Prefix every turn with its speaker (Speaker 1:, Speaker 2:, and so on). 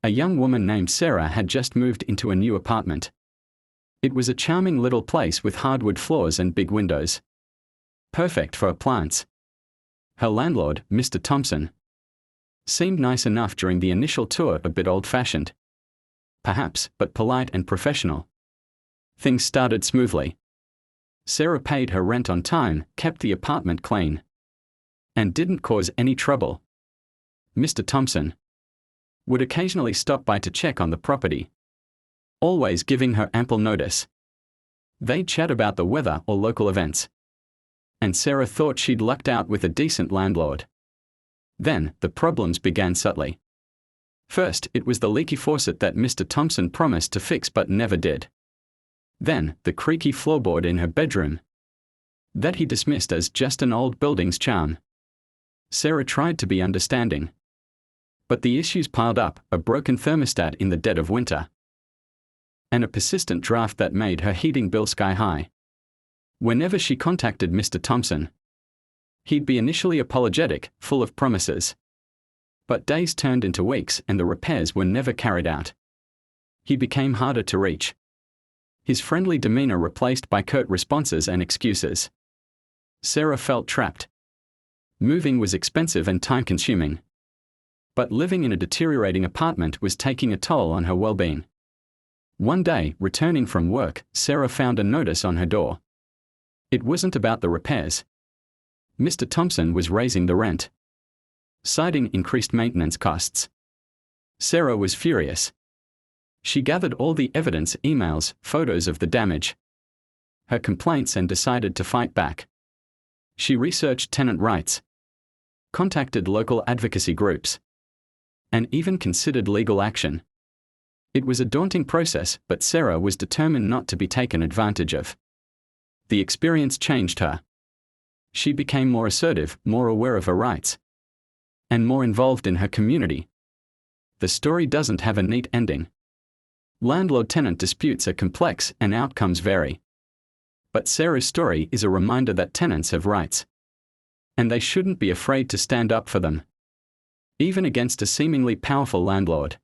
Speaker 1: A young woman named Sarah had just moved into a new apartment. It was a charming little place with hardwood floors and big windows. Perfect for plants. Her landlord, Mr. Thompson, seemed nice enough during the initial tour, a bit old-fashioned, perhaps, but polite and professional. Things started smoothly. Sarah paid her rent on time, kept the apartment clean, and didn't cause any trouble. Mr. Thompson would occasionally stop by to check on the property, always giving her ample notice. They'd chat about the weather or local events, and Sarah thought she'd lucked out with a decent landlord. Then, the problems began subtly. First, it was the leaky faucet that Mr. Thompson promised to fix but never did. Then, the creaky floorboard in her bedroom that he dismissed as just an old building's charm. Sarah tried to be understanding, but the issues piled up: a broken thermostat in the dead of winter, and a persistent draft that made her heating bill sky high. Whenever she contacted Mr. Thompson, he'd be initially apologetic, full of promises. But days turned into weeks and the repairs were never carried out. He became harder to reach, his friendly demeanor replaced by curt responses and excuses. Sarah felt trapped. Moving was expensive and time-consuming, but living in a deteriorating apartment was taking a toll on her well-being. One day, returning from work, Sarah found a notice on her door. It wasn't about the repairs. Mr. Thompson was raising the rent, citing increased maintenance costs. Sarah was furious. She gathered all the evidence, emails, photos of the damage, her complaints, and decided to fight back. She researched tenant rights, contacted local advocacy groups, and even considered legal action. It was a daunting process, but Sarah was determined not to be taken advantage of. The experience changed her. She became more assertive, more aware of her rights, and more involved in her community. The story doesn't have a neat ending. Landlord-tenant disputes are complex and outcomes vary. But Sarah's story is a reminder that tenants have rights, and they shouldn't be afraid to stand up for them, even against a seemingly powerful landlord.